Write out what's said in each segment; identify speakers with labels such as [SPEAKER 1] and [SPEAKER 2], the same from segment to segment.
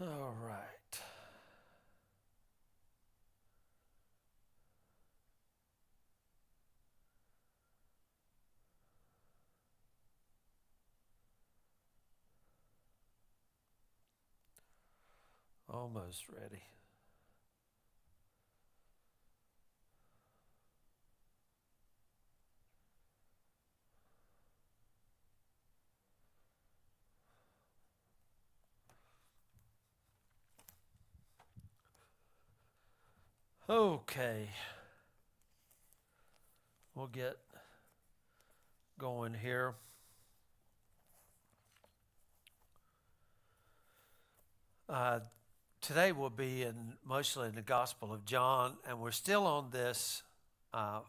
[SPEAKER 1] All right. Almost ready. Okay. We'll get going here. Uh, Today we'll be mostly in the Gospel of John, and we're still on this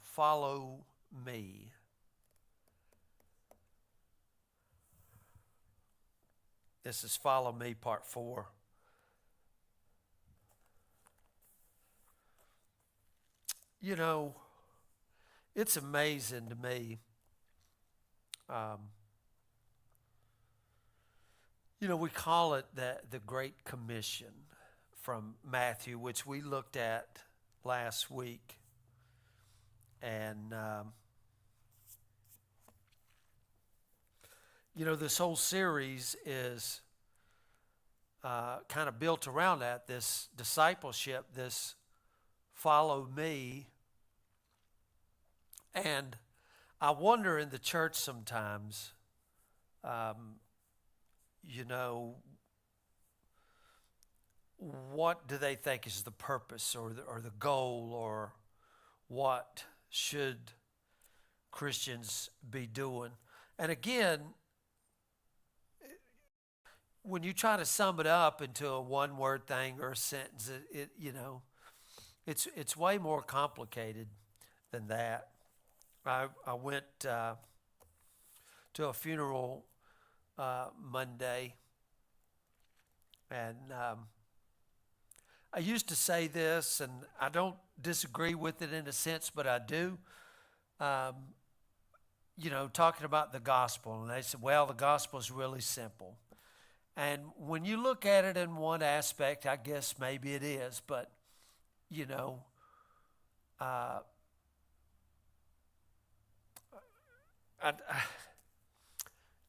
[SPEAKER 1] follow me. This is Follow Me, Part 4. You know, it's amazing to me. Um, we call it the Great Commission from Matthew, which we looked at last week. And, this whole series is kind of built around that, this discipleship, this follow me. And I wonder in the church sometimes, what do they think is the purpose or the goal, or what should Christians be doing? And again, when you try to sum it up into a one-word thing or a sentence, it's way more complicated than that. I went to a funeral Monday, and I used to say this, and I don't disagree with it in a sense, but I do. Talking about the gospel, and they said, well, the gospel is really simple. And when you look at it in one aspect, I guess maybe it is, but,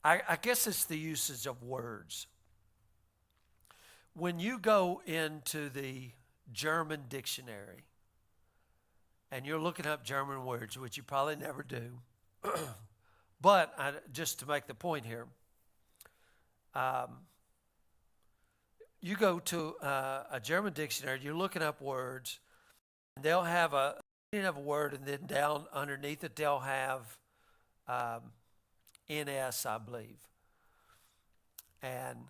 [SPEAKER 1] I guess it's the usage of words. When you go into the German dictionary and you're looking up German words, which you probably never do, but just to make the point here, you go to a German dictionary, you're looking up words, and they'll have a meaning of a word, and then down underneath it they'll have NS, I believe. And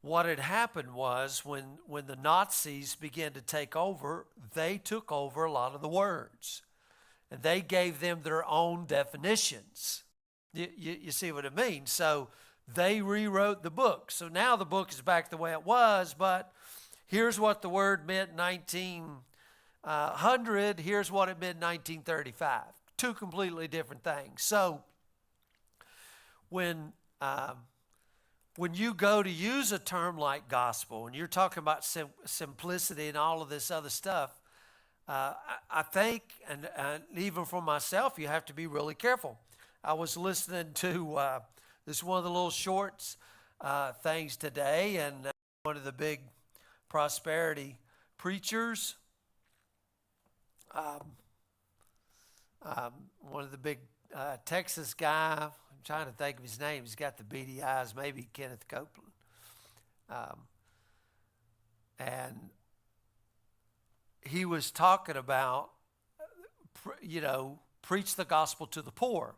[SPEAKER 1] what had happened was when the Nazis began to take over, they took over a lot of the words, and they gave them their own definitions. You see what I mean? So they rewrote the book. So now the book is back the way it was, but here's what the word meant in 1900. Here's what it meant in 1935. Two completely different things. So when you go to use a term like gospel, and you're talking about simplicity and all of this other stuff, I think, and even for myself, you have to be really careful. I was listening to this one of the little shorts things today, and one of the big prosperity preachers, one of the big Texas guy, I'm trying to think of his name. He's got the beady eyes, maybe Kenneth Copeland. And he was talking about, preach the gospel to the poor.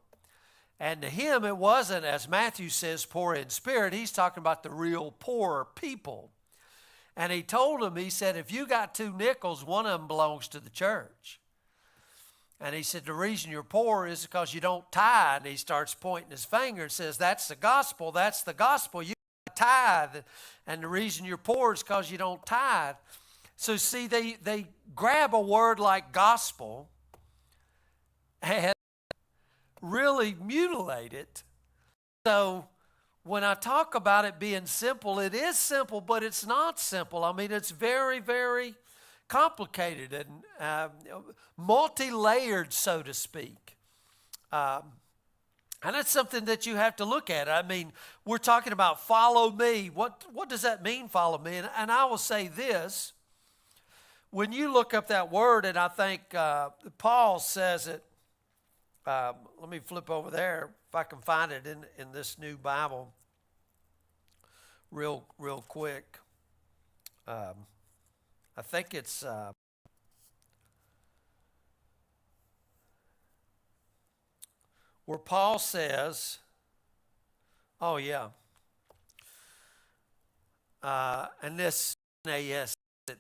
[SPEAKER 1] And to him, it wasn't, as Matthew says, poor in spirit. He's talking about the real poor people. And he told him, he said, if you got 2 nickels, one of them belongs to the church. And he said, the reason you're poor is because you don't tithe. And he starts pointing his finger and says, that's the gospel. That's the gospel. You tithe. And the reason you're poor is because you don't tithe. So see, they grab a word like gospel and really mutilate it. So when I talk about it being simple, it is simple, but it's not simple. I mean, it's very, very complicated and multi-layered, so to speak. And that's something that you have to look at. I mean, we're talking about follow me. What does that mean, follow me? And I will say this. When you look up that word, and I think Paul says it, let me flip over there if I can find it in this new Bible real quick. I think it's where Paul says, oh yeah, and this NAS,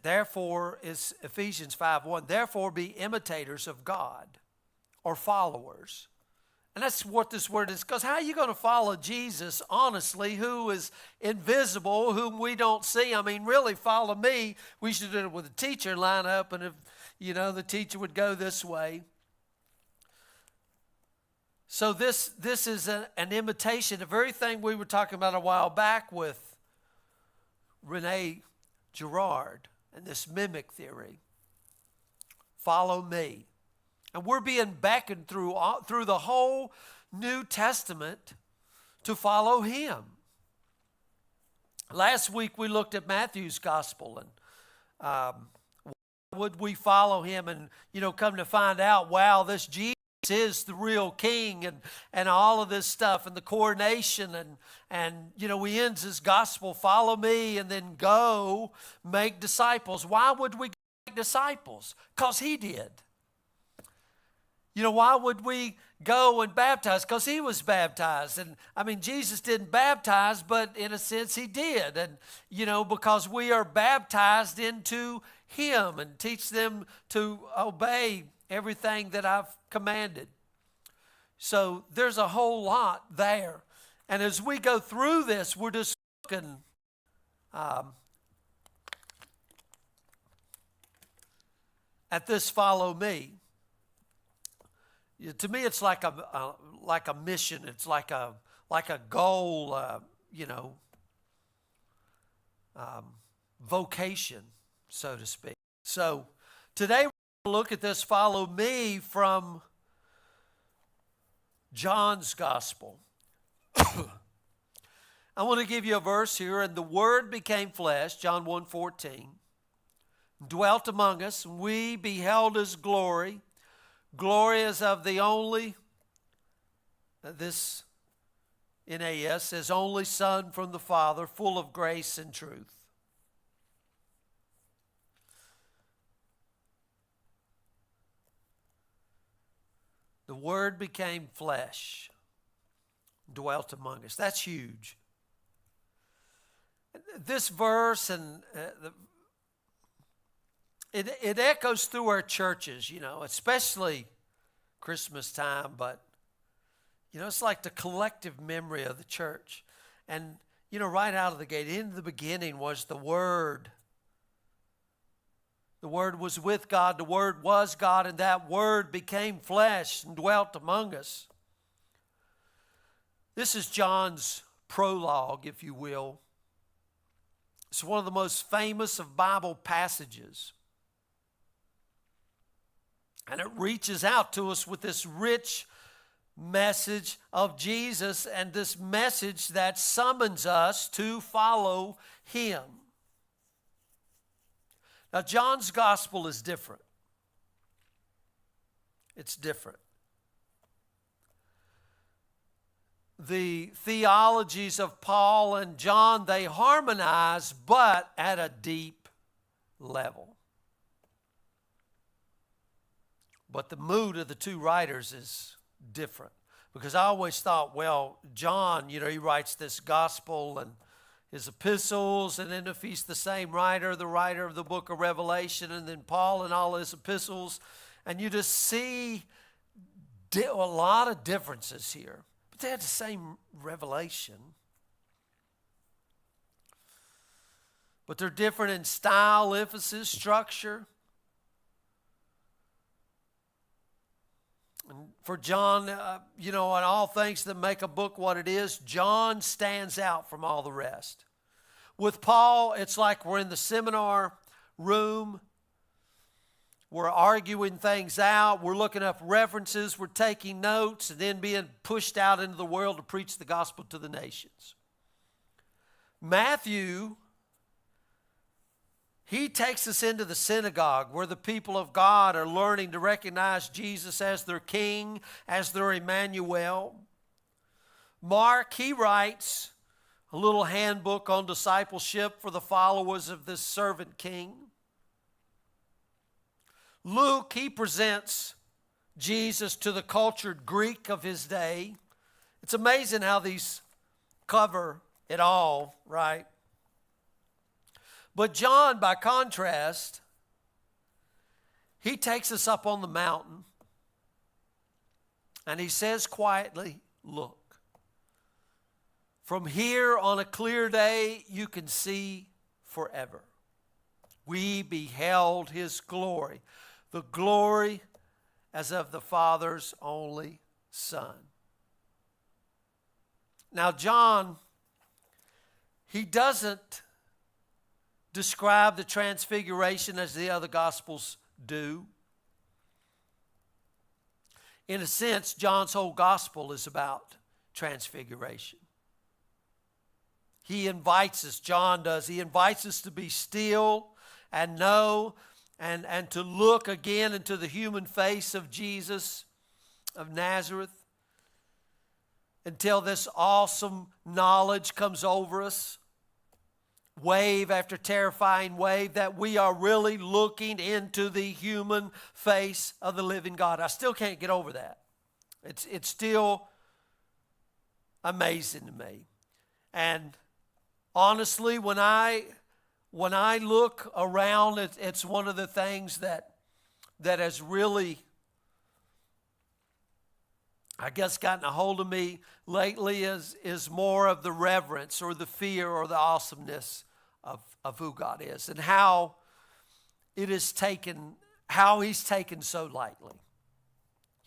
[SPEAKER 1] therefore is Ephesians 5:1, therefore be imitators of God, or followers. And that's what this word is, because how are you going to follow Jesus, honestly, who is invisible, whom we don't see? I mean, really, follow me. We should do it with a teacher, line up, and if, the teacher would go this way. So this is an imitation, the very thing we were talking about a while back with Rene Girard and this mimic theory. Follow me. And we're being beckoned through the whole New Testament to follow him. Last week we looked at Matthew's gospel and why would we follow him, and come to find out, wow, this Jesus is the real king and all of this stuff and the coronation and he ends his gospel, follow me, and then go make disciples. Why would we make disciples? Because he did. Why would we go and baptize? Because he was baptized. And I mean, Jesus didn't baptize, but in a sense he did. And, because we are baptized into him and teach them to obey everything that I've commanded. So there's a whole lot there. And as we go through this, we're just looking at this follow me. To me, it's like a mission. It's like a goal, vocation, so to speak. So today we're going to look at this follow me from John's gospel. I want to give you a verse here. And the Word became flesh, John 1:14, dwelt among us. We beheld his glory. Glory is of the only, this NAS says, only Son from the Father, full of grace and truth. The Word became flesh, dwelt among us. That's huge. This verse and It echoes through our churches, especially Christmas time, but, it's like the collective memory of the church. And, right out of the gate, in the beginning was the Word. The Word was with God, the Word was God, and that Word became flesh and dwelt among us. This is John's prologue, if you will. It's one of the most famous of Bible passages. And it reaches out to us with this rich message of Jesus and this message that summons us to follow him. Now, John's gospel is different. It's different. The theologies of Paul and John, they harmonize, but at a deep level. But the mood of the two writers is different. Because I always thought, well, John, he writes this gospel and his epistles, and then if he's the same writer, the writer of the book of Revelation, and then Paul and all his epistles, and you just see a lot of differences here. But they had the same revelation. But they're different in style, emphasis, structure. For John, in all things that make a book what it is, John stands out from all the rest. With Paul, it's like we're in the seminar room. We're arguing things out. We're looking up references. We're taking notes and then being pushed out into the world to preach the gospel to the nations. Matthew, he takes us into the synagogue where the people of God are learning to recognize Jesus as their King, as their Emmanuel. Mark, he writes a little handbook on discipleship for the followers of this servant king. Luke, he presents Jesus to the cultured Greek of his day. It's amazing how these cover it all, right? But John, by contrast, he takes us up on the mountain and he says quietly, look, from here on a clear day, you can see forever. We beheld his glory, the glory as of the Father's only Son. Now, John, he doesn't describe the transfiguration as the other Gospels do. In a sense, John's whole Gospel is about transfiguration. He invites us, John does, he invites us to be still and know and to look again into the human face of Jesus of Nazareth until this awesome knowledge comes over us, wave after terrifying wave, that we are really looking into the human face of the living God. I still can't get over that. It's still amazing to me. And honestly, when I look around, it's one of the things that has really, I guess, gotten a hold of me lately is more of the reverence or the fear or the awesomeness of who God is and how he's taken so lightly,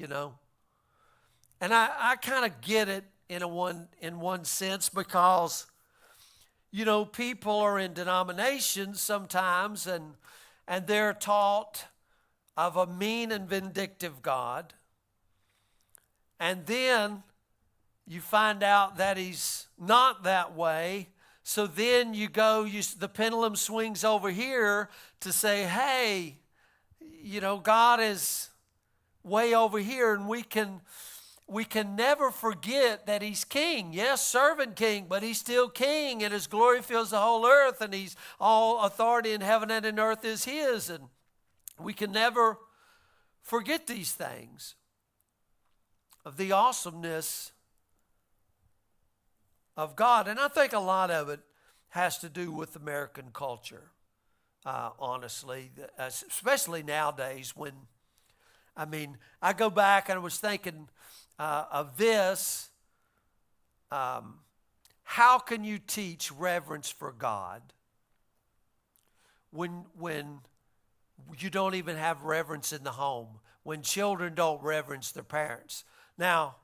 [SPEAKER 1] And I kind of get it in one sense because people are in denominations sometimes and they're taught of a mean and vindictive God. And then you find out that he's not that way. So then the pendulum swings over here to say, hey, God is way over here, and we can never forget that he's king. Yes, servant king, but he's still king, and his glory fills the whole earth, and he's all authority in heaven and in earth is his. And we can never forget these things of the awesomeness of God. And I think a lot of it has to do with American culture, honestly, especially nowadays when, I go back and I was thinking of this. How can you teach reverence for God when you don't even have reverence in the home, when children don't reverence their parents? Now,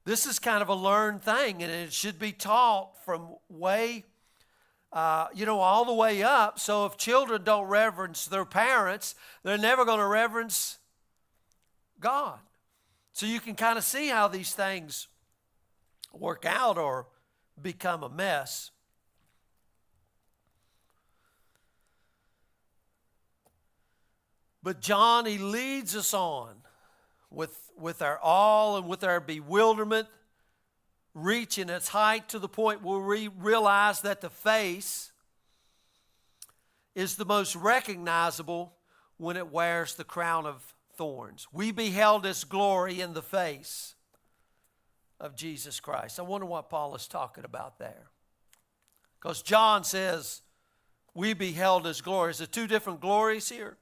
[SPEAKER 1] this is kind of a learned thing, and it should be taught from all the way up. So if children don't reverence their parents, they're never going to reverence God. So you can kind of see how these things work out or become a mess. But John, he leads us on with our awe and with our bewilderment, reaching its height to the point where we realize that the face is the most recognizable when it wears the crown of thorns. We beheld his glory in the face of Jesus Christ. I wonder what Paul is talking about there. Because John says, we beheld his glory. Is there two different glories here?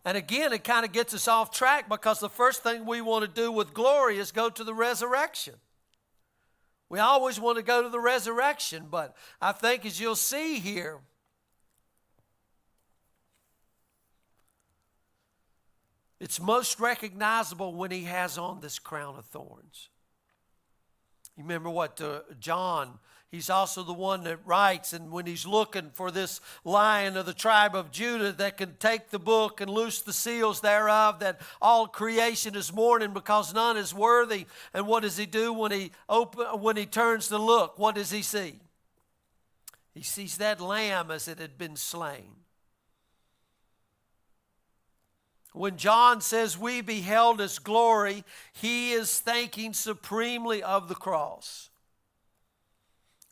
[SPEAKER 1] And again, it kind of gets us off track because the first thing we want to do with glory is go to the resurrection. We always want to go to the resurrection, but I think as you'll see here, It's most recognizable when he has on this crown of thorns. You remember what John, he's also the one that writes, and when he's looking for this Lion of the tribe of Judah that can take the book and loose the seals thereof, that all creation is mourning because none is worthy. And what does he do when he turns to look? What does he see? He sees that lamb as it had been slain. When John says we beheld his glory, he is thinking supremely of the cross.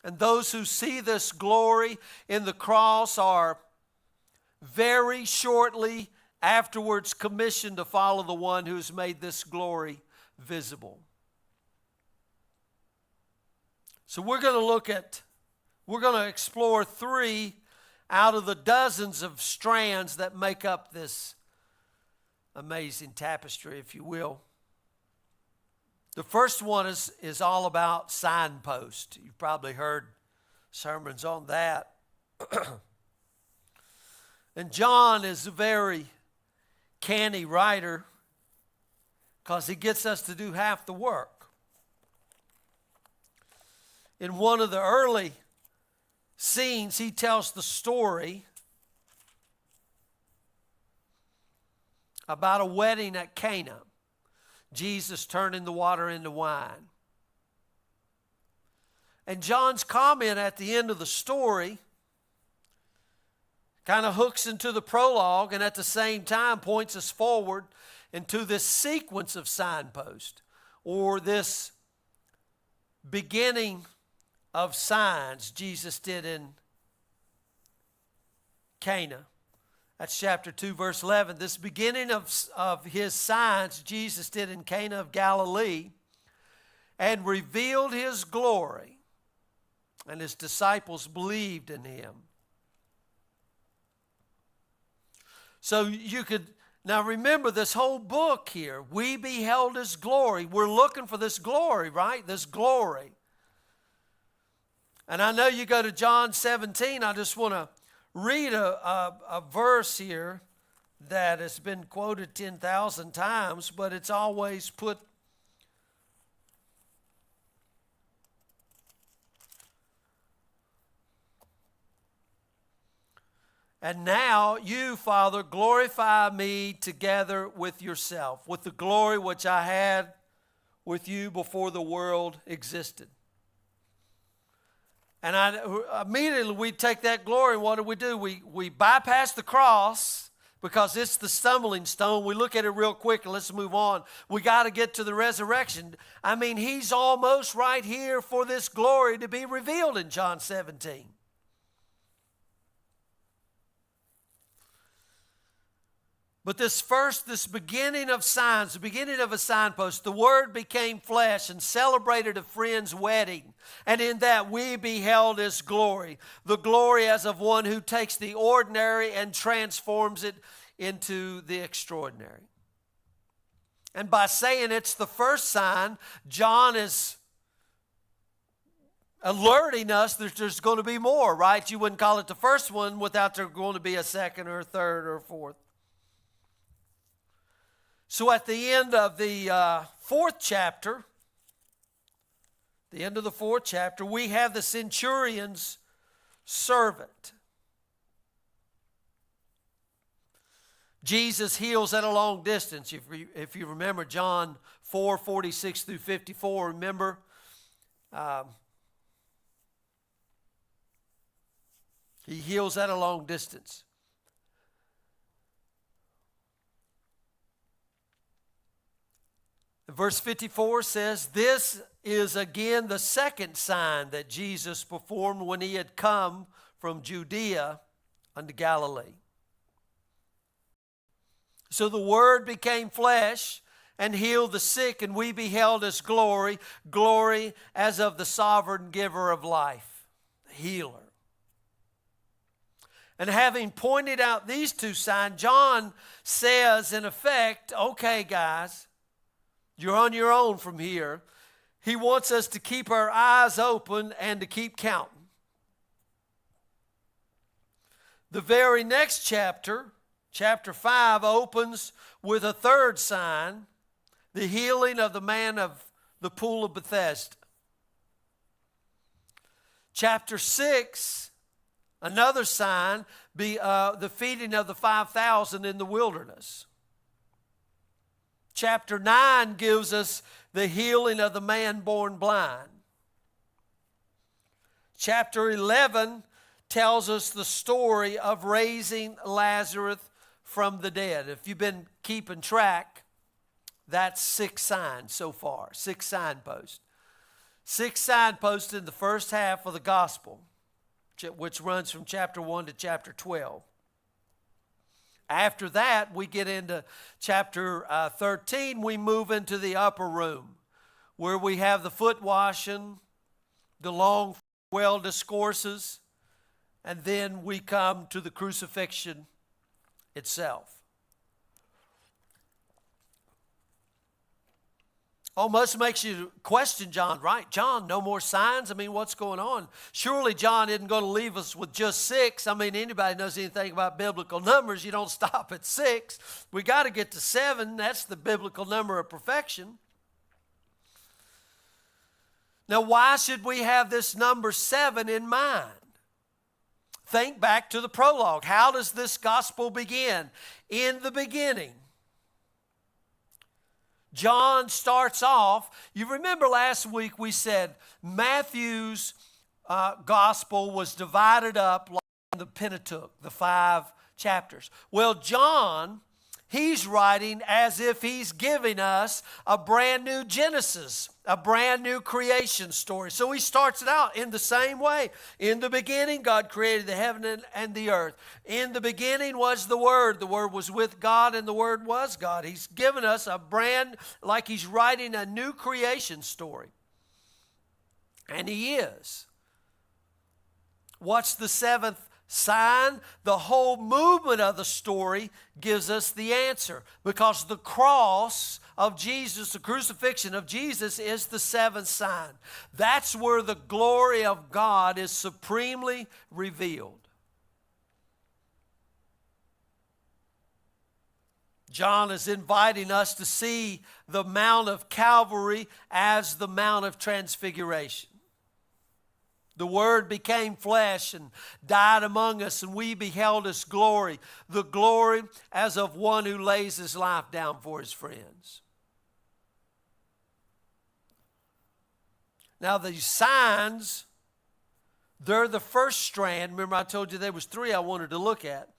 [SPEAKER 1] And those who see this glory in the cross are very shortly afterwards commissioned to follow the one who has made this glory visible. So we're going to explore 3 out of the dozens of strands that make up this amazing tapestry, if you will. The first one is all about signpost. You've probably heard sermons on that. And John is a very canny writer because he gets us to do half the work. In one of the early scenes, he tells the story about a wedding at Cana. Jesus turning the water into wine. And John's comment at the end of the story kind of hooks into the prologue and at the same time points us forward into this sequence of signposts, or this beginning of signs Jesus did in Cana. That's chapter 2, verse 11. This beginning of his signs Jesus did in Cana of Galilee and revealed his glory, and his disciples believed in him. So you could, now remember this whole book here, we beheld his glory. We're looking for this glory, right? This glory. And I know you go to John 17, I just want to read a verse here that has been quoted 10,000 times, but it's always put and now you, Father, glorify me together with yourself, with the glory which I had with you before the world existed. And immediately we take that glory, and what do? We bypass the cross because it's the stumbling stone. We look at it real quick and let's move on. We got to get to the resurrection. I mean, he's almost right here for this glory to be revealed in John 17. But this beginning of signs, the beginning of a signpost, the Word became flesh and celebrated a friend's wedding. And in that we beheld his glory, the glory as of one who takes the ordinary and transforms it into the extraordinary. And by saying it's the first sign, John is alerting us that there's going to be more, right? You wouldn't call it the first one without there going to be a second or a third or a fourth. So at the end of the 4th chapter, we have the centurion's servant. Jesus heals at a long distance. If you remember John 4:46 through 54, remember? He heals at a long distance. Verse 54 says, this is again the second sign that Jesus performed when he had come from Judea unto Galilee. So the Word became flesh and healed the sick, and we beheld his glory, glory as of the sovereign giver of life, the healer. And having pointed out these 2 signs, John says in effect, okay guys, you're on your own from here. He wants us to keep our eyes open and to keep counting. The very next chapter, Chapter 5 opens with a third sign, the healing of the man of the pool of Bethesda. Chapter 6, another sign, the feeding of the 5,000 in the wilderness. Chapter 9 gives us the healing of the man born blind. Chapter 11 tells us the story of raising Lazarus from the dead. If you've been keeping track, that's 6 signs so far, 6 signposts. 6 signposts in the first half of the gospel, which runs from chapter 1 to chapter 12. After that, we get into chapter 13. We move into the upper room where we have the foot washing, the long farewell discourses, and then we come to the crucifixion itself. Almost makes you question John, right? John, no more signs? I mean, what's going on? Surely John isn't going to leave us with just 6. I mean, anybody knows anything about biblical numbers, you don't stop at 6. We got to get to 7. That's the biblical number of perfection. Now, why should we have this number 7 in mind? Think back to the prologue. How does this gospel begin? In the beginning, John starts off. You remember last week we said Matthew's gospel was divided up like the Pentateuch, the 5 chapters. Well, John, he's writing as if he's giving us a brand new Genesis, a brand new creation story. So he starts it out in the same way. In the beginning, God created the heaven and the earth. In the beginning was the Word. The Word was with God, and the Word was God. He's given us like he's writing a new creation story. And he is. What's the 7th sign? The whole movement of the story gives us the answer, because the cross of Jesus, the crucifixion of Jesus, is the 7th sign. That's where the glory of God is supremely revealed. John is inviting us to see the Mount of Calvary as the Mount of Transfiguration. The Word became flesh and died among us, and we beheld His glory, the glory as of one who lays his life down for his friends. Now, these signs, they're the first strand. Remember, I told you there was 3 I wanted to look at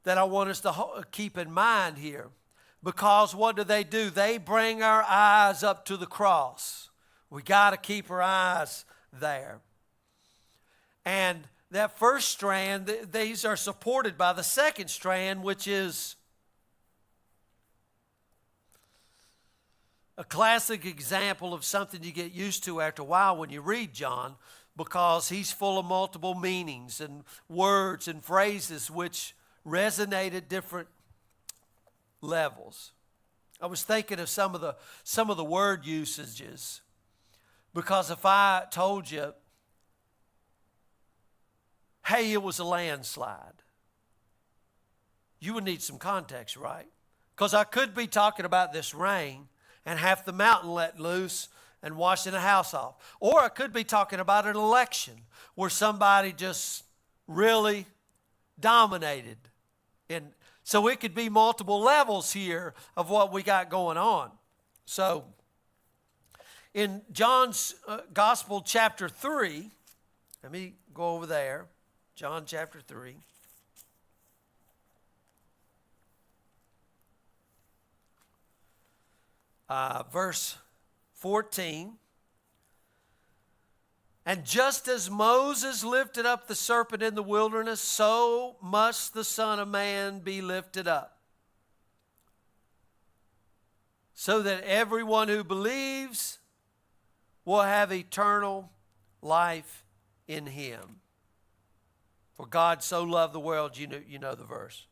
[SPEAKER 1] that I want us to keep in mind here. Because what do? They bring our eyes up to the cross. We got to keep our eyes there. And that first strand, these are supported by the second strand, which is a classic example of something you get used to after a while when you read John, because he's full of multiple meanings and words and phrases which resonate at different levels. I was thinking of some of the word usages, because if I told you, hey, it was a landslide, you would need some context, right? Because I could be talking about this rain and half the mountain let loose and washing a house off. Or I could be talking about an election where somebody just really dominated. And so it could be multiple levels here of what we got going on. So in John's Gospel, chapter 3, let me go over there. John chapter 3. Verse 14. And just as Moses lifted up the serpent in the wilderness, so must the Son of Man be lifted up, so that everyone who believes will have eternal life in him. For God so loved the world, you know the verse.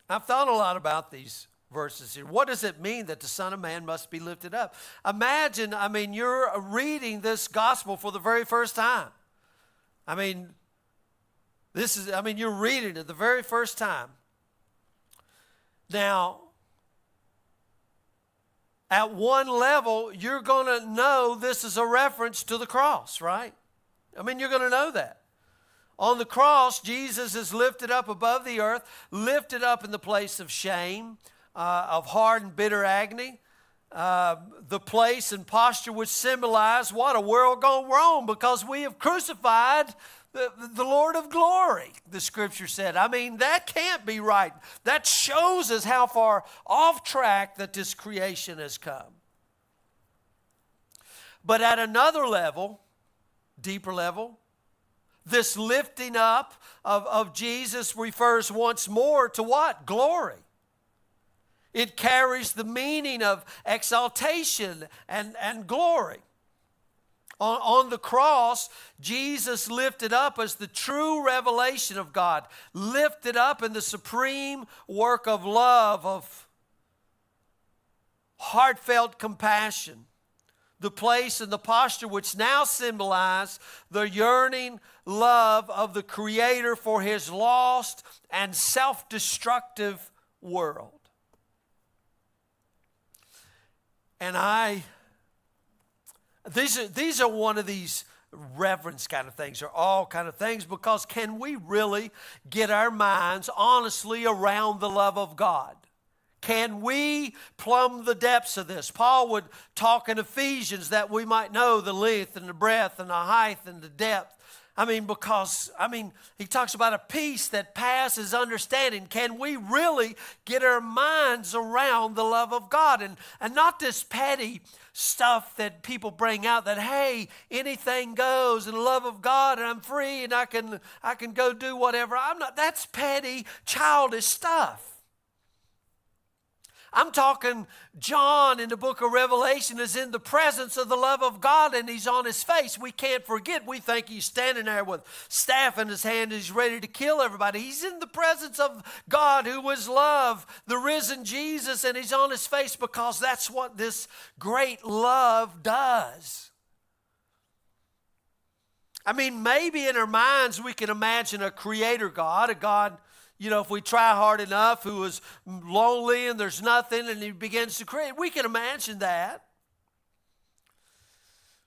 [SPEAKER 1] I've thought a lot about these verses here. What does it mean that the Son of Man must be lifted up? Imagine, you're reading this gospel for the very first time. This is, I mean, you're reading it the very first time. Now, at one level, you're going to know this is a reference to the cross, right? I mean, you're going to know that. On the cross, Jesus is lifted up above the earth, lifted up in the place of shame, of hard and bitter agony. The place and posture which symbolize what? A world gone wrong because we have crucified the Lord of glory, the scripture said. I mean, that can't be right. That shows us how far off track that this creation has come. But at another level, deeper level, this lifting up of Jesus refers once more to what? Glory. It carries the meaning of exaltation and glory. On the cross, Jesus lifted up as the true revelation of God, lifted up in the supreme work of love, of heartfelt compassion, the place and the posture which now symbolize the yearning love of the Creator for His lost and self-destructive world. And these are one of these reverence kind of things, or all kind of things, because can we really get our minds honestly around the love of God? Can we plumb the depths of this? Paul would talk in Ephesians that we might know the length and the breadth and the height and the depth. He talks about a peace that passes understanding. Can we really get our minds around the love of God? And not this petty stuff that people bring out that, hey, anything goes in the love of God and I'm free and I can go do whatever. That's petty, childish stuff. I'm talking John in the book of Revelation is in the presence of the love of God and he's on his face. We can't forget. We think he's standing there with staff in his hand and he's ready to kill everybody. He's in the presence of God who is love, the risen Jesus, and he's on his face because that's what this great love does. I mean, maybe in our minds we can imagine a creator God, a God, if we try hard enough, who is lonely and there's nothing and he begins to create. We can imagine that.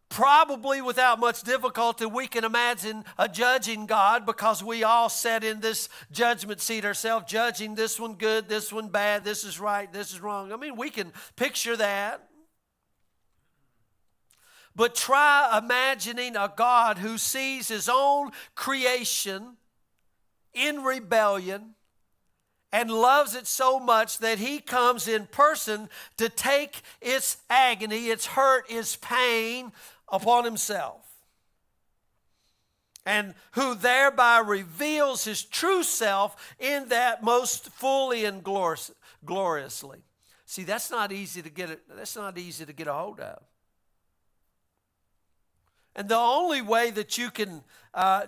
[SPEAKER 1] Probably without much difficulty, we can imagine a judging God because we all sat in this judgment seat ourselves, judging this one good, this one bad, this is right, this is wrong. I mean, we can picture that. But try imagining a God who sees his own creation in rebellion and loves it so much that he comes in person to take its agony, its hurt, its pain upon himself. And who thereby reveals his true self in that most fully and gloriously. See, that's not easy to get a hold of. And the only way that you can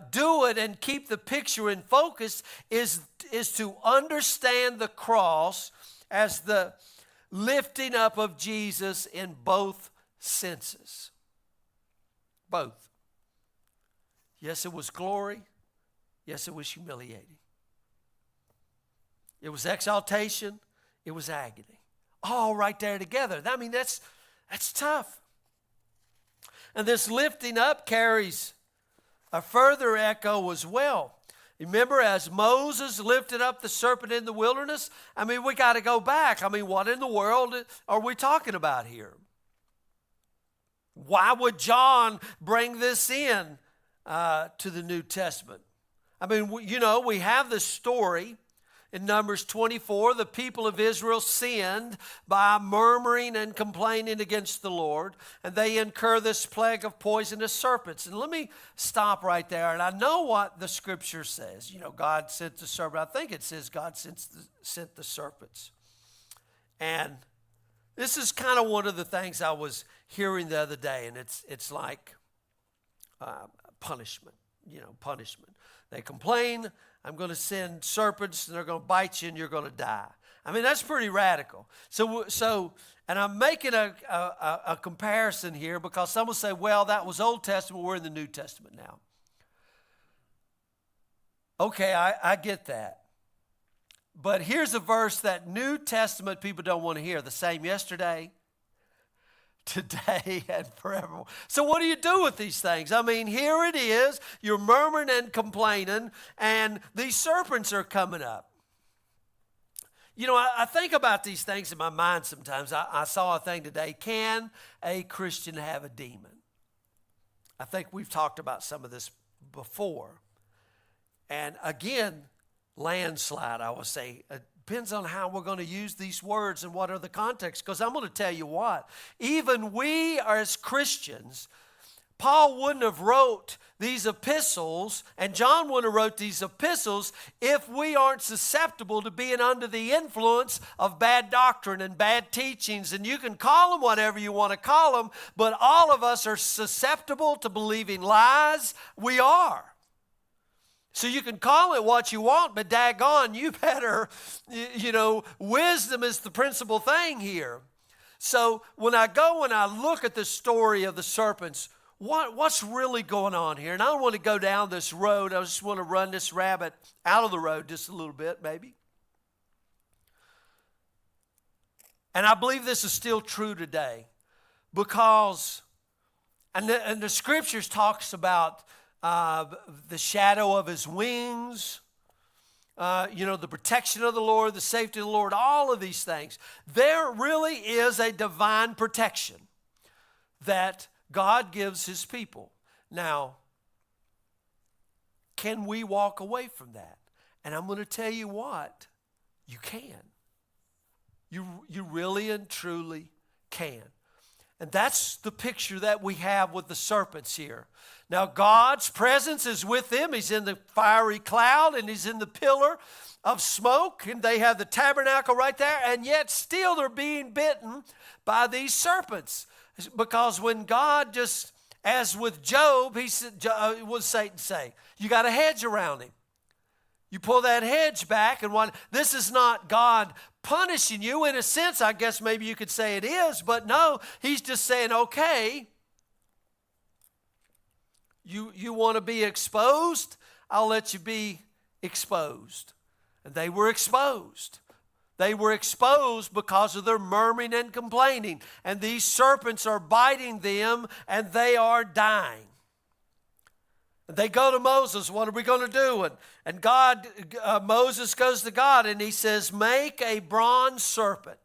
[SPEAKER 1] do it and keep the picture in focus is to understand the cross as the lifting up of Jesus in both senses. Both. Yes, it was glory. Yes, it was humiliating. It was exaltation. It was agony. All right there together. I mean, that's tough. And this lifting up carries a further echo as well. Remember, as Moses lifted up the serpent in the wilderness? I mean, we got to go back. I mean, what in the world are we talking about here? Why would John bring this in to the New Testament? I mean, we have this story. In Numbers 24, the people of Israel sinned by murmuring and complaining against the Lord, and they incur this plague of poisonous serpents. And let me stop right there. And I know what the scripture says. God sent the serpent. I think it says God sent the serpents. And this is kind of one of the things I was hearing the other day, and it's like punishment. Punishment. They complain, I'm going to send serpents and they're going to bite you and you're going to die. I mean, that's pretty radical. So, and I'm making a comparison here because some will say, well, that was Old Testament, we're in the New Testament now. Okay, I get that. But here's a verse that New Testament people don't want to hear. The same yesterday, today, and forever. So what do you do with these things? I mean, here it is. You're murmuring and complaining, and these serpents are coming up. You know, I think about these things in my mind sometimes. I saw a thing today. Can a Christian have a demon? I think we've talked about some of this before. And again, landslide, I would say. It depends on how we're going to use these words and what are the contexts. Because I'm going to tell you what, even we as Christians, Paul wouldn't have wrote these epistles, and John wouldn't have wrote these epistles if we aren't susceptible to being under the influence of bad doctrine and bad teachings. And you can call them whatever you want to call them, but all of us are susceptible to believing lies. We are. So you can call it what you want, but daggone, you better, wisdom is the principal thing here. So when I go and I look at the story of the serpents, what's really going on here? And I don't want to go down this road. I just want to run this rabbit out of the road just a little bit, maybe. And I believe this is still true today because, and the scriptures talks about the shadow of his wings, the protection of the Lord, the safety of the Lord, all of these things. There really is a divine protection that God gives his people. Now, can we walk away from that? And I'm going to tell you what, you can. You really and truly can. And that's the picture that we have with the serpents here. Now, God's presence is with them. He's in the fiery cloud and he's in the pillar of smoke. And they have the tabernacle right there. And yet still they're being bitten by these serpents. Because when God just, as with Job, he said, what does Satan say? You got a hedge around him. You pull that hedge back, and this is not God punishing you. In a sense, I guess maybe you could say it is, but no, he's just saying, okay, you want to be exposed? I'll let you be exposed. And they were exposed. They were exposed because of their murmuring and complaining. And these serpents are biting them, and they are dying. They go to Moses, what are we going to do? And Moses goes to God and he says, make a bronze serpent.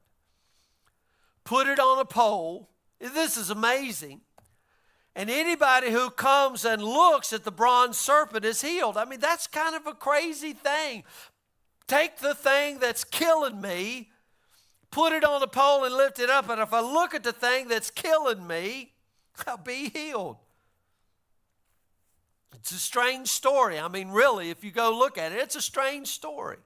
[SPEAKER 1] Put it on a pole. This is amazing. And anybody who comes and looks at the bronze serpent is healed. I mean, that's kind of a crazy thing. Take the thing that's killing me, put it on a pole and lift it up. And if I look at the thing that's killing me, I'll be healed. It's a strange story. I mean, really, if you go look at it, it's a strange story.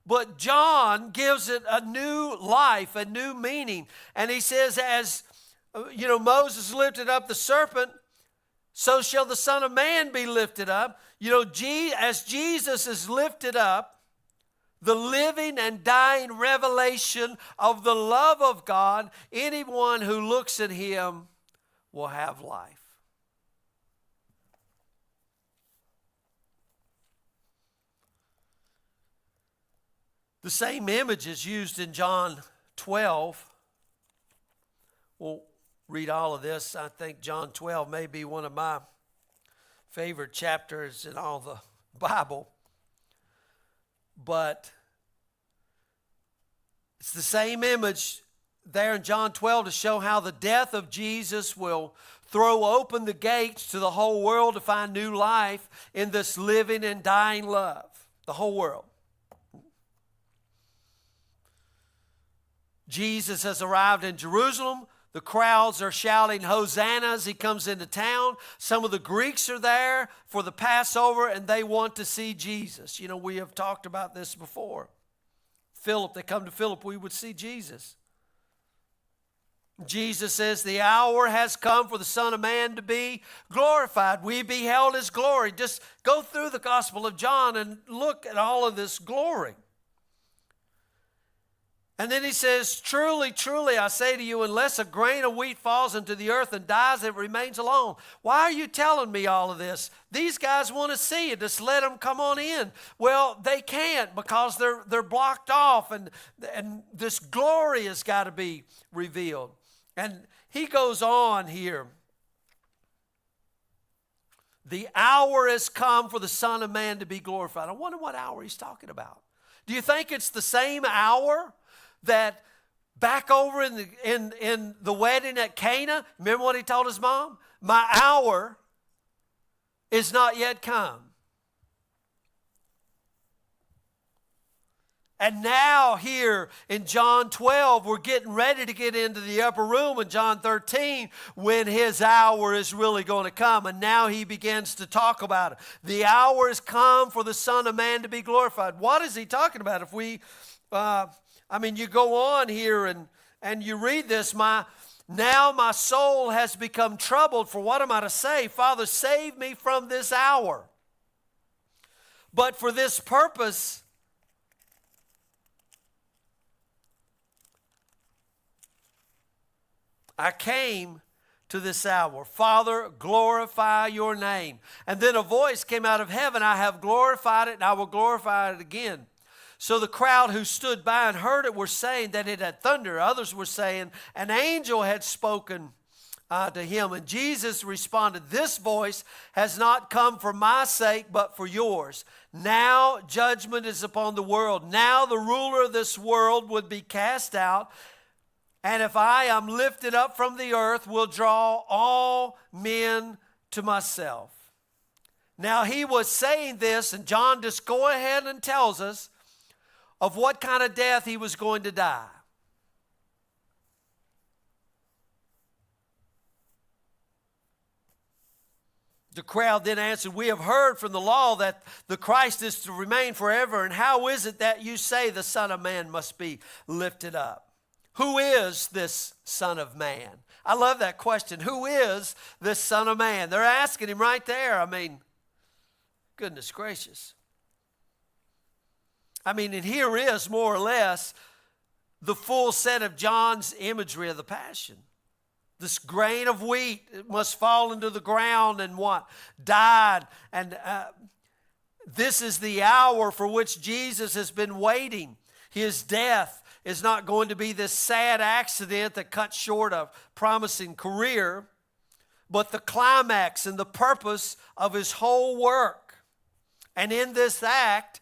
[SPEAKER 1] But John gives it a new life, a new meaning. And he says, as Moses lifted up the serpent, so shall the Son of Man be lifted up. As Jesus is lifted up, the living and dying revelation of the love of God, anyone who looks at him will have life. The same image is used in John 12. We'll read all of this. I think John 12 may be one of my favorite chapters in all the Bible. But it's the same image there in John 12 to show how the death of Jesus will throw open the gates to the whole world to find new life in this living and dying love. The whole world. Jesus has arrived in Jerusalem. The crowds are shouting Hosanna as he comes into town. Some of the Greeks are there for the Passover and they want to see Jesus. We have talked about this before. Philip, they come to Philip, we would see Jesus. Jesus says the hour has come for the Son of Man to be glorified. We beheld his glory. Just go through the Gospel of John and look at all of this glory. And then he says, truly, truly, I say to you, unless a grain of wheat falls into the earth and dies, it remains alone. Why are you telling me all of this? These guys want to see it. Just let them come on in. Well, they can't because they're blocked off, and this glory has got to be revealed. And he goes on here. The hour has come for the Son of Man to be glorified. I wonder what hour he's talking about. Do you think it's the same hour that back over in the wedding at Cana? Remember what he told his mom? My hour is not yet come. And now here in John 12, we're getting ready to get into the upper room in John 13 when his hour is really going to come. And now he begins to talk about it. The hour has come for the Son of Man to be glorified. What is he talking about? If we, you go on here and you read this, now my soul has become troubled. For what am I to say? Father, save me from this hour. But for this purpose I came to this hour. Father, glorify your name. And then a voice came out of heaven. I have glorified it, and I will glorify it again. So the crowd who stood by and heard it were saying that it had thunder. Others were saying an angel had spoken to him. And Jesus responded, this voice has not come for my sake, but for yours. Now judgment is upon the world. Now the ruler of this world would be cast out. And if I am lifted up from the earth, will draw all men to myself. Now he was saying this, and John just goes ahead and tells us of what kind of death he was going to die. The crowd then answered, we have heard from the law that the Christ is to remain forever. And how is it that you say the Son of Man must be lifted up? Who is this Son of Man? I love that question. Who is this Son of Man? They're asking him right there. Goodness gracious. And here is more or less the full set of John's imagery of the Passion. This grain of wheat must fall into the ground and what? Died. And this is the hour for which Jesus has been waiting. His death is not going to be this sad accident that cuts short a promising career, but the climax and the purpose of his whole work. And in this act,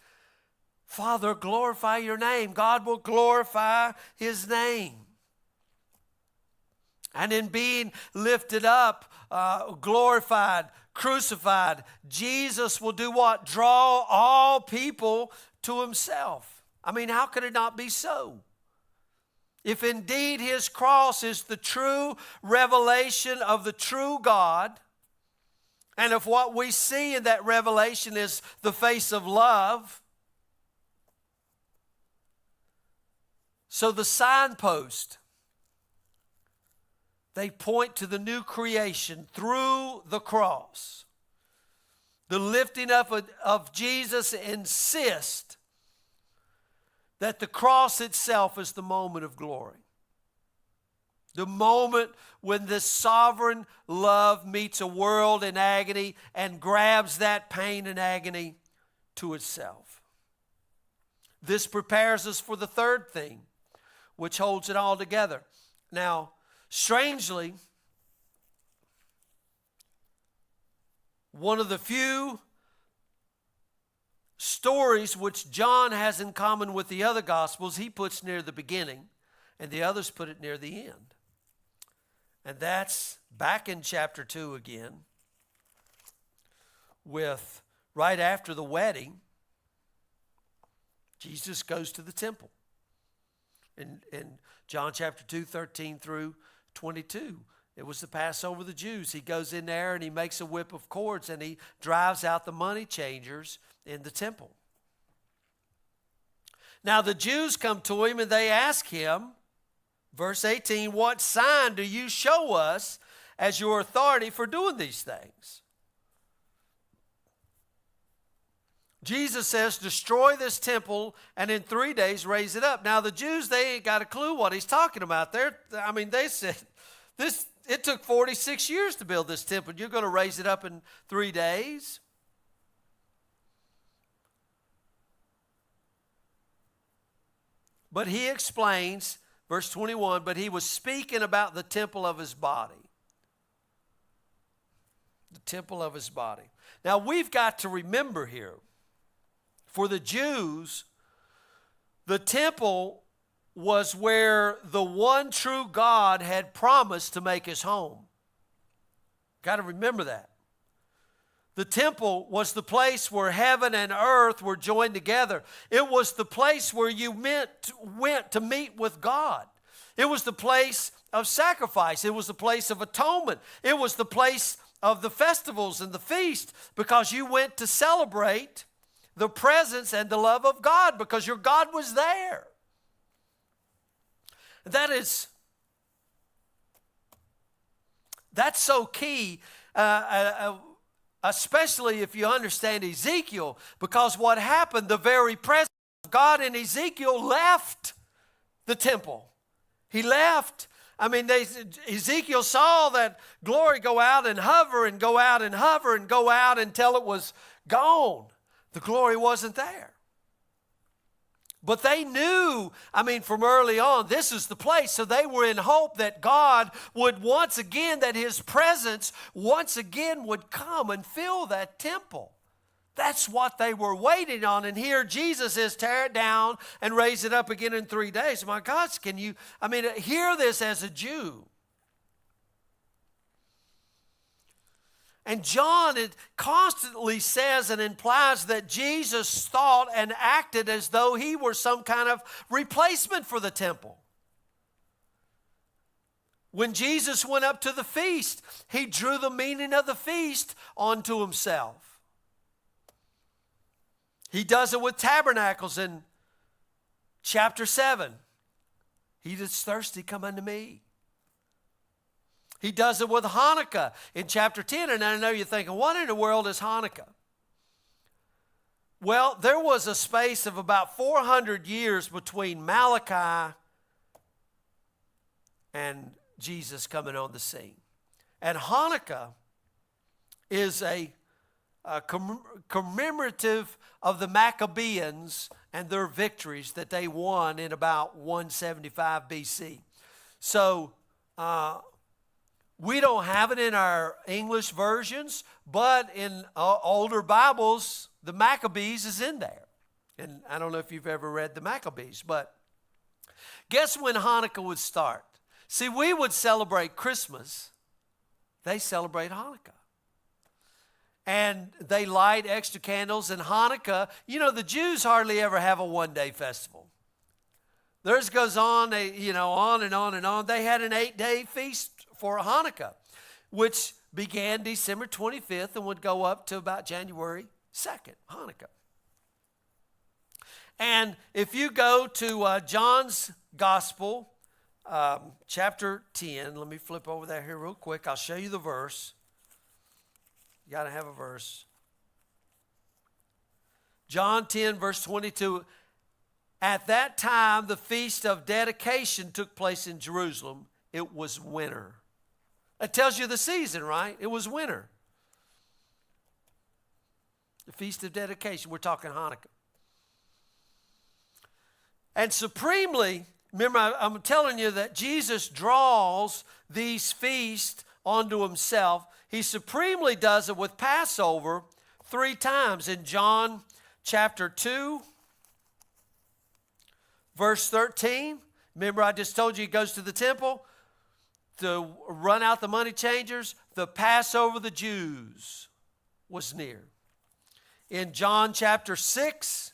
[SPEAKER 1] Father, glorify your name. God will glorify his name. And in being lifted up, glorified, crucified, Jesus will do what? Draw all people to himself. How could it not be so? If indeed his cross is the true revelation of the true God, and if what we see in that revelation is the face of love, so the signpost, they point to the new creation through the cross. The lifting up of Jesus insists that the cross itself is the moment of glory. The moment when this sovereign love meets a world in agony and grabs that pain and agony to itself. This prepares us for the third thing, which holds it all together. Now, strangely, one of the few stories which John has in common with the other Gospels, he puts near the beginning, and the others put it near the end. And that's back in chapter 2 again, with right after the wedding, Jesus goes to the temple. In John chapter 2, 13 through 22. It was the Passover of the Jews. He goes in there and he makes a whip of cords and he drives out the money changers in the temple. Now the Jews come to him and they ask him, verse 18, what sign do you show us as your authority for doing these things? Jesus says, destroy this temple and in 3 days raise it up. Now the Jews, they ain't got a clue what he's talking about. They said, it took 46 years to build this temple. You're going to raise it up in 3 days? But he explains, verse 21, but he was speaking about the temple of his body. The temple of his body. Now we've got to remember here, for the Jews, the temple was where the one true God had promised to make his home. Got to remember that. The temple was the place where heaven and earth were joined together. It was the place where you went to meet with God. It was the place of sacrifice. It was the place of atonement. It was the place of the festivals and the feast, because you went to celebrate the presence and the love of God, because your God was there. That's so key, especially if you understand Ezekiel, because what happened, the very presence of God in Ezekiel left the temple. He left. Ezekiel saw that glory go out and hover and go out and hover and go out until it was gone. The glory wasn't there. But they knew, from early on, this is the place. So they were in hope that God would once again, that his presence once again would come and fill that temple. That's what they were waiting on. And here Jesus says, tear it down and raise it up again in 3 days. My gosh, can you, hear this as a Jew? And John, it constantly says and implies that Jesus thought and acted as though he were some kind of replacement for the temple. When Jesus went up to the feast, he drew the meaning of the feast onto himself. He does it with tabernacles in chapter 7. He that's thirsty, come unto me. He does it with Hanukkah in chapter 10. And I know you're thinking, what in the world is Hanukkah? Well, there was a space of about 400 years between Malachi and Jesus coming on the scene. And Hanukkah is a commemorative of the Maccabees and their victories that they won in about 175 BC. So, we don't have it in our English versions, but in older Bibles, the Maccabees is in there. And I don't know if you've ever read the Maccabees, but guess when Hanukkah would start? See, we would celebrate Christmas. They celebrate Hanukkah. And they light extra candles. And Hanukkah, the Jews hardly ever have a one-day festival. Theirs goes on, on and on and on. They had an 8-day feast for Hanukkah, which began December 25th and would go up to about January 2nd, Hanukkah. And if you go to John's Gospel, chapter 10, let me flip over there here real quick. I'll show you the verse. You got to have a verse. John 10, verse 22. At that time, the feast of dedication took place in Jerusalem. It was winter. It tells you the season, right? It was winter. The Feast of Dedication. We're talking Hanukkah. And supremely, remember, I'm telling you that Jesus draws these feasts onto himself. He supremely does it with Passover 3 times. In John chapter 2, verse 13. Remember, I just told you he goes to the temple to run out the money changers. The Passover of the Jews was near. In John chapter 6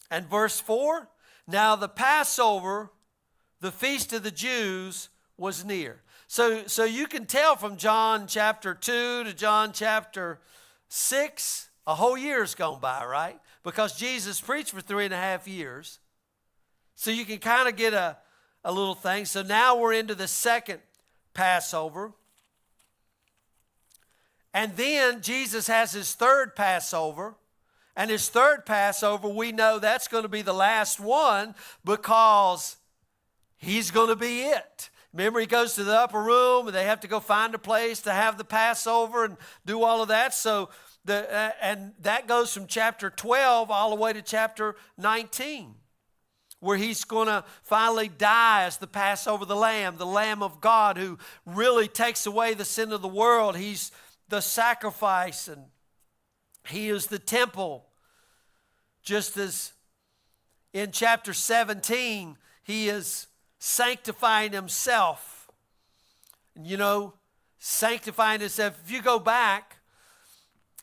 [SPEAKER 1] and verse 4, now the Passover, the feast of the Jews, was near. So you can tell from John chapter 2 to John chapter 6, a whole year's gone by, right? Because Jesus preached for 3.5 years. So you can kind of get a little thing. So now we're into the second Passover. And then Jesus has his third Passover. And his third Passover, we know that's going to be the last one because he's going to be it. Remember, he goes to the upper room and they have to go find a place to have the Passover and do all of that. So, and that goes from chapter 12 all the way to chapter 19, where he's going to finally die as the Passover, the Lamb of God who really takes away the sin of the world. He's the sacrifice and he is the temple. Just as in chapter 17, he is sanctifying himself. And sanctifying himself. If you go back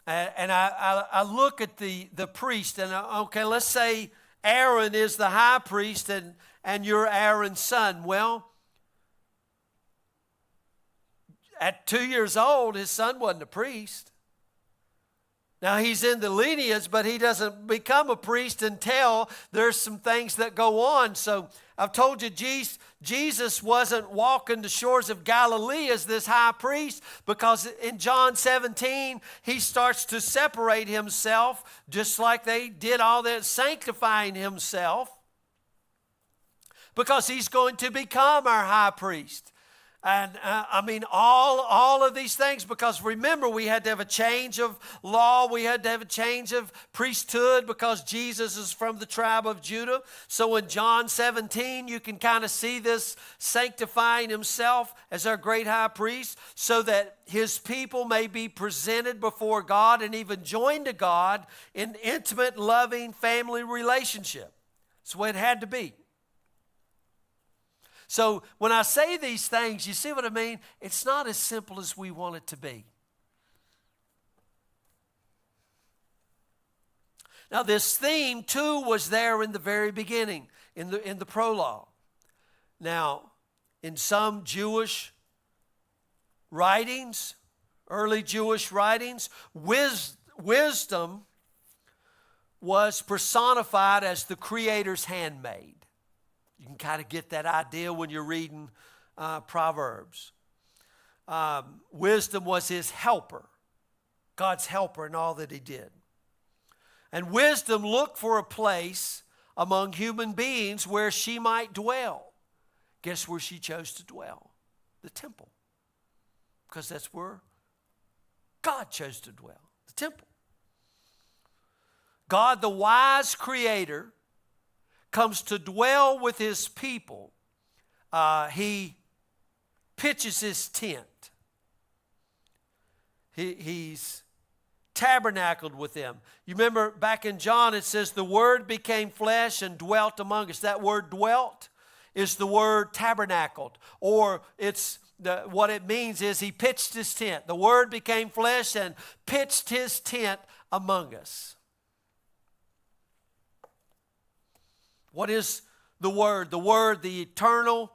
[SPEAKER 1] and I look at the priest and okay, let's say Aaron is the high priest and you're Aaron's son. Well, at 2 years old, his son wasn't a priest. Now, he's in the lineage, but he doesn't become a priest until there's some things that go on. So I've told you, Jesus wasn't walking the shores of Galilee as this high priest, because in John 17, he starts to separate himself, just like they did all that, sanctifying himself, because he's going to become our high priest. And all of these things, because remember, we had to have a change of law. We had to have a change of priesthood because Jesus is from the tribe of Judah. So in John 17, you can kind of see this sanctifying himself as our great high priest so that his people may be presented before God and even joined to God in intimate, loving family relationship. That's the way it had to be. So when I say these things, you see what I mean? It's not as simple as we want it to be. Now this theme too was there in the very beginning, in the prologue. Now, in some Jewish writings, early Jewish writings, wisdom was personified as the Creator's handmaid. You can kind of get that idea when you're reading Proverbs. Wisdom was his helper, God's helper in all that he did. And wisdom looked for a place among human beings where she might dwell. Guess where she chose to dwell? The temple. Because that's where God chose to dwell, the temple. God, the wise creator, comes to dwell with his people. He pitches his tent. He's tabernacled with them. You remember back in John it says the Word became flesh and dwelt among us. That word dwelt is the word tabernacled, or what it means is he pitched his tent. The Word became flesh and pitched his tent among us. What is the Word? The Word, the eternal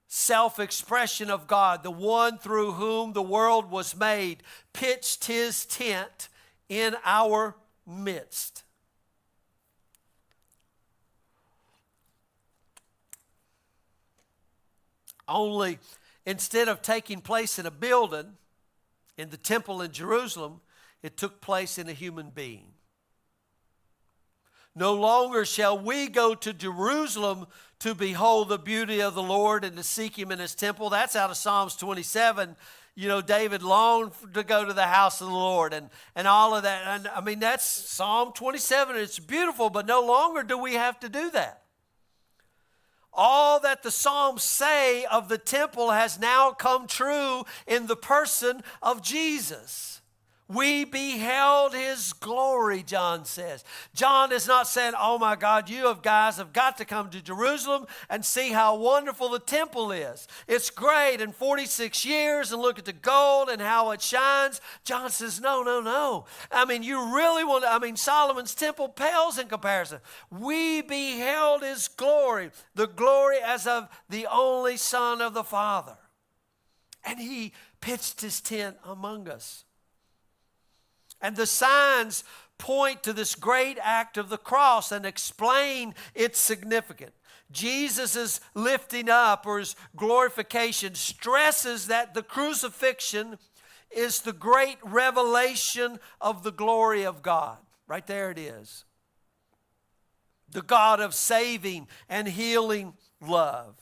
[SPEAKER 1] self-expression of God, the one through whom the world was made, pitched his tent in our midst. Only instead of taking place in a building, in the temple in Jerusalem, it took place in a human being. No longer shall we go to Jerusalem to behold the beauty of the Lord and to seek him in his temple. That's out of Psalms 27. David longed to go to the house of the Lord and all of that. And that's Psalm 27. It's beautiful, but no longer do we have to do that. All that the Psalms say of the temple has now come true in the person of Jesus. We beheld his glory, John says. John is not saying, oh my God, you guys have got to come to Jerusalem and see how wonderful the temple is. It's great in 46 years and look at the gold and how it shines. John says, no. You really want Solomon's temple pales in comparison. We beheld his glory, the glory as of the only Son of the Father. And he pitched his tent among us. And the signs point to this great act of the cross and explain its significance. Jesus' lifting up or his glorification stresses that the crucifixion is the great revelation of the glory of God. Right there it is. The God of saving and healing love.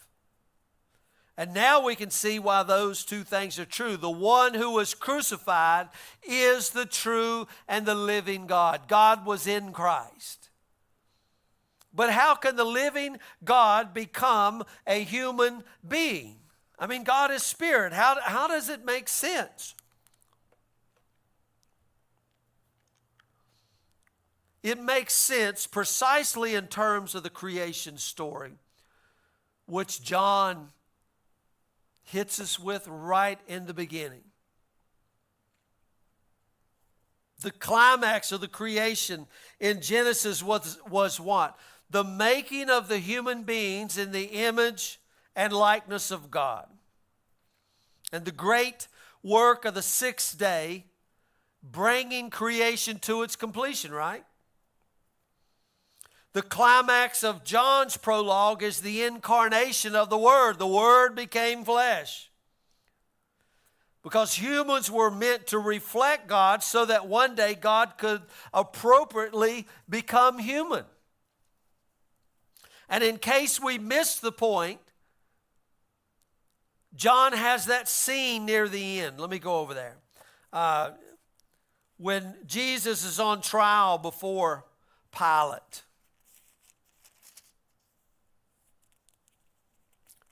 [SPEAKER 1] And now we can see why those two things are true. The one who was crucified is the true and the living God. God was in Christ. But how can the living God become a human being? I mean, God is spirit. How does it make sense? It makes sense precisely in terms of the creation story, which John hits us with right in the beginning. The climax of the creation in Genesis was what? The making of the human beings in the image and likeness of God. And the great work of the sixth day, bringing creation to its completion, right? The climax of John's prologue is the incarnation of the Word. The Word became flesh. Because humans were meant to reflect God so that one day God could appropriately become human. And in case we miss the point, John has that scene near the end. Let me go over there. When Jesus is on trial before Pilate.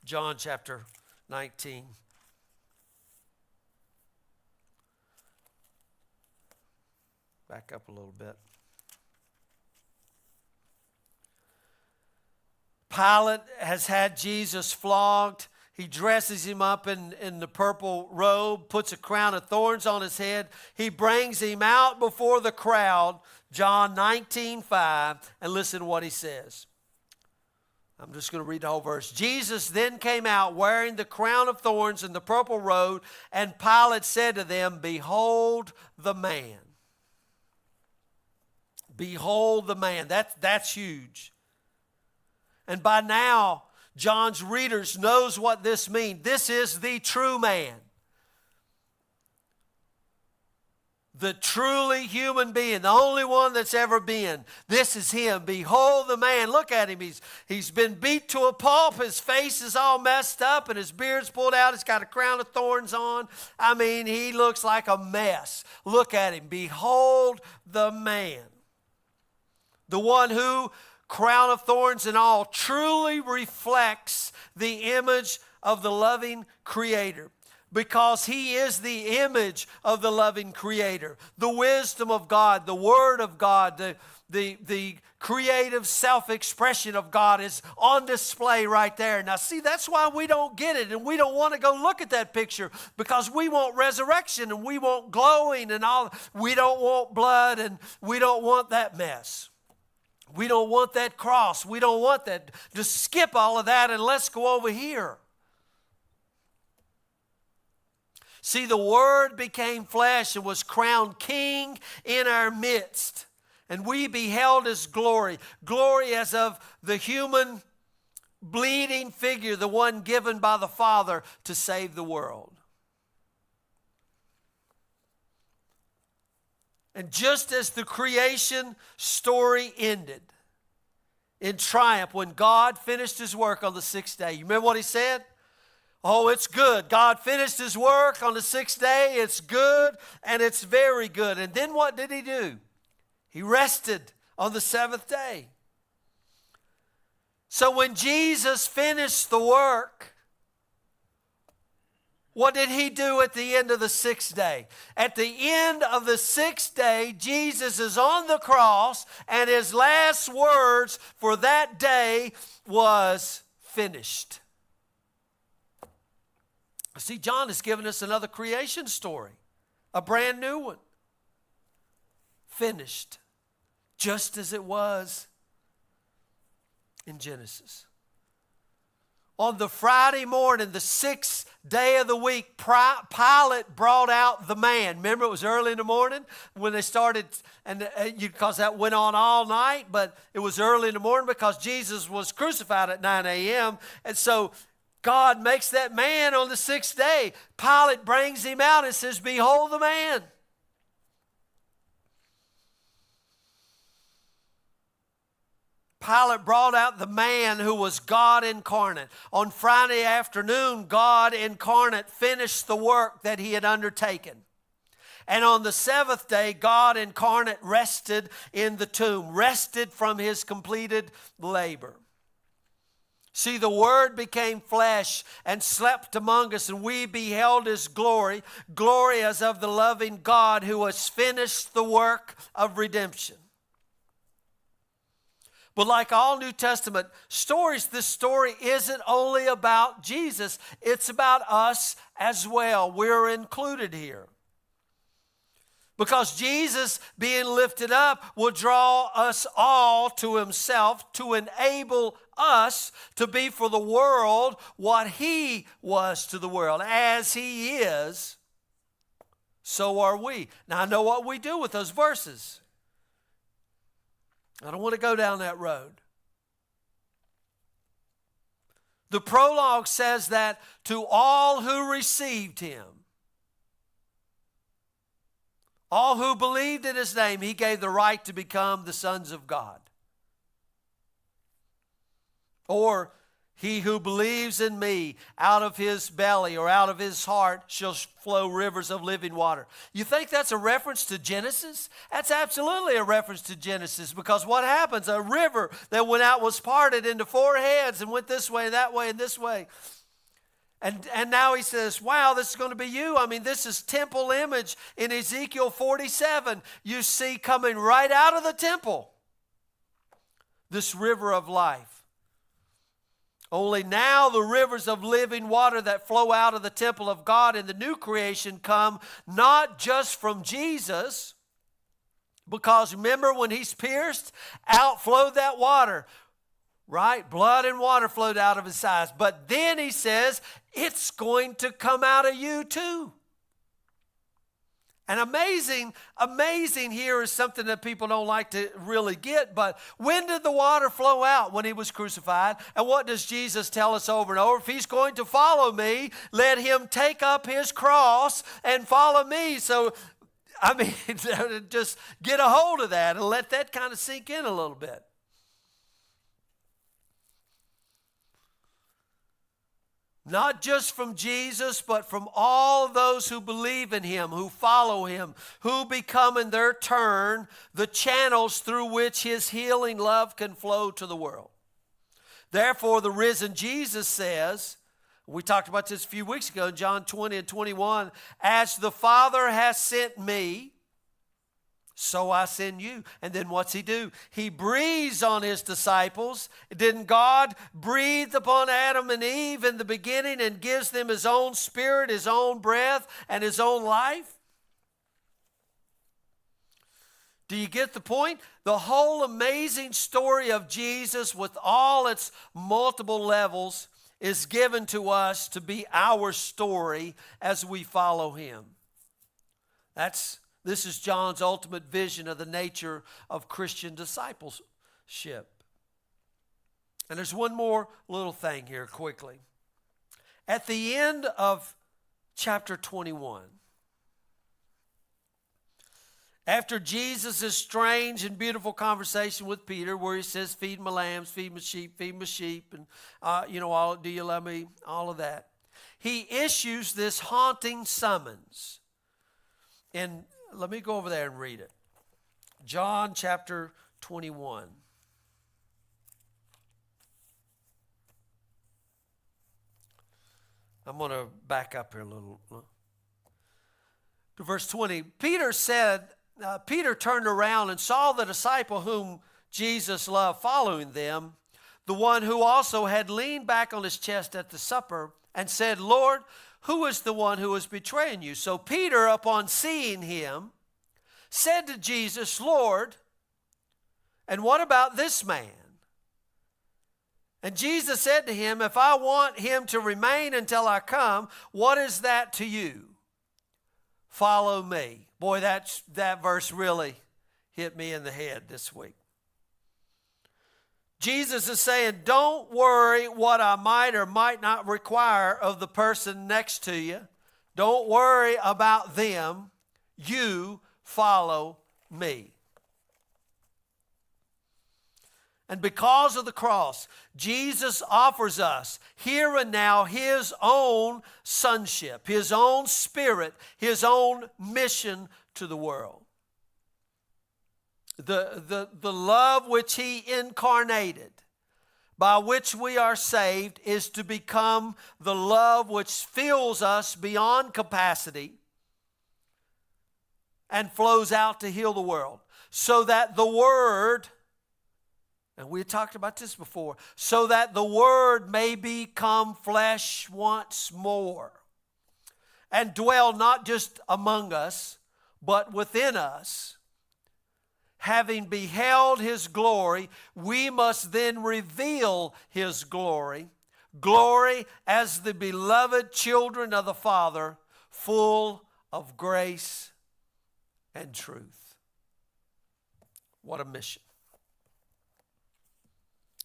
[SPEAKER 1] John chapter 19. Back up a little bit. Pilate has had Jesus flogged. He dresses him up in the purple robe, puts a crown of thorns on his head. He brings him out before the crowd, John 19:5, and listen to what he says. I'm just going to read the whole verse. Jesus then came out wearing the crown of thorns and the purple robe, and Pilate said to them, "Behold the man." Behold the man. That's huge. And by now, John's readers knows what this means. This is the true man. The truly human being, the only one that's ever been. This is him. Behold the man. Look at him. He's been beat to a pulp. His face is all messed up and his beard's pulled out. He's got a crown of thorns on. I mean, he looks like a mess. Look at him. Behold the man. The one who, crown of thorns and all, truly reflects the image of the loving Creator. Because he is the image of the loving Creator, the wisdom of God, the Word of God, the creative self-expression of God is on display right there. Now see, that's why we don't get it, and we don't want to go look at that picture, because we want resurrection, and we want glowing and all. We don't want blood, and we don't want that mess. We don't want that cross. We don't want that. Just skip all of that and let's go over here. See, the Word became flesh and was crowned king in our midst. And we beheld his glory. Glory as of the human bleeding figure, the one given by the Father to save the world. And just as the creation story ended in triumph when God finished his work on the sixth day. You remember what he said? Oh, it's good. God finished his work on the sixth day. It's good and it's very good. And then what did he do? He rested on the seventh day. So when Jesus finished the work, what did he do at the end of the sixth day? At the end of the sixth day, Jesus is on the cross, and his last words for that day was finished. See, John has given us another creation story, a brand new one. Finished, just as it was in Genesis. On the Friday morning, the sixth day of the week, Pilate brought out the man. Remember, it was early in the morning when they started, and because that went on all night, but it was early in the morning because Jesus was crucified at 9 a.m. And so God makes that man on the sixth day. Pilate brings him out and says, behold the man. Pilate brought out the man who was God incarnate. On Friday afternoon, God incarnate finished the work that he had undertaken. And on the seventh day, God incarnate rested in the tomb, rested from his completed labor. See, the Word became flesh and slept among us, and we beheld his glory, glory as of the loving God who has finished the work of redemption. But like all New Testament stories, this story isn't only about Jesus. It's about us as well. We're included here. Because Jesus being lifted up will draw us all to himself to enable us to be for the world what he was to the world. As he is, so are we. Now I know what we do with those verses. I don't want to go down that road. The prologue says that to all who received him, all who believed in his name, he gave the right to become the sons of God. Or he who believes in me, out of his belly or out of his heart shall flow rivers of living water. You think that's a reference to Genesis? That's absolutely a reference to Genesis, because what happens? A river that went out was parted into four heads and went this way and that way and this way. And now he says, wow, this is going to be you. I mean, this is temple image in Ezekiel 47. You see coming right out of the temple this river of life. Only now the rivers of living water that flow out of the temple of God in the new creation come not just from Jesus, because remember when he's pierced, out flowed that water, right? Blood and water flowed out of his eyes. But then he says, it's going to come out of you too. And amazing here is something that people don't like to really get, but when did the water flow out? When he was crucified. And what does Jesus tell us over and over? If he's going to follow me, let him take up his cross and follow me. So, I mean, just get a hold of that and let that kind of sink in a little bit. Not just from Jesus, but from all those who believe in him, who follow him, who become in their turn the channels through which his healing love can flow to the world. Therefore, the risen Jesus says, we talked about this a few weeks ago in John 20 and 21, as the Father has sent me, so I send you. And then what's he do? He breathes on his disciples. Didn't God breathe upon Adam and Eve in the beginning and gives them his own spirit, his own breath, and his own life? Do you get the point? The whole amazing story of Jesus with all its multiple levels is given to us to be our story as we follow him. This is John's ultimate vision of the nature of Christian discipleship. And there's one more little thing here quickly. At the end of chapter 21, after Jesus' strange and beautiful conversation with Peter, where he says, feed my lambs, feed my sheep, and, do you love me? All of that. He issues this haunting summons. And let me go over there and read it. John chapter 21. I'm going to back up here a little. To verse 20. Peter turned around and saw the disciple whom Jesus loved following them, the one who also had leaned back on his chest at the supper, and said, Lord, who is the one who is betraying you? So Peter, upon seeing him, said to Jesus, Lord, and what about this man? And Jesus said to him, if I want him to remain until I come, what is that to you? Follow me. Boy, that verse really hit me in the head this week. Jesus is saying, don't worry what I might or might not require of the person next to you. Don't worry about them. You follow me. And because of the cross, Jesus offers us here and now His own sonship, His own spirit, His own mission to the world. The love which He incarnated, by which we are saved, is to become the love which fills us beyond capacity and flows out to heal the world. So that the Word, and we talked about this before, so that the Word may become flesh once more and dwell not just among us, but within us. Having beheld His glory, we must then reveal His glory. Glory as the beloved children of the Father, full of grace and truth. What a mission.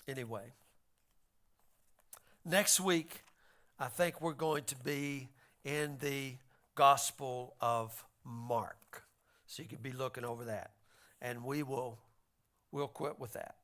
[SPEAKER 1] Anyway, next week, I think we're going to be in the Gospel of Mark. So you can be looking over that. And we'll quit with that.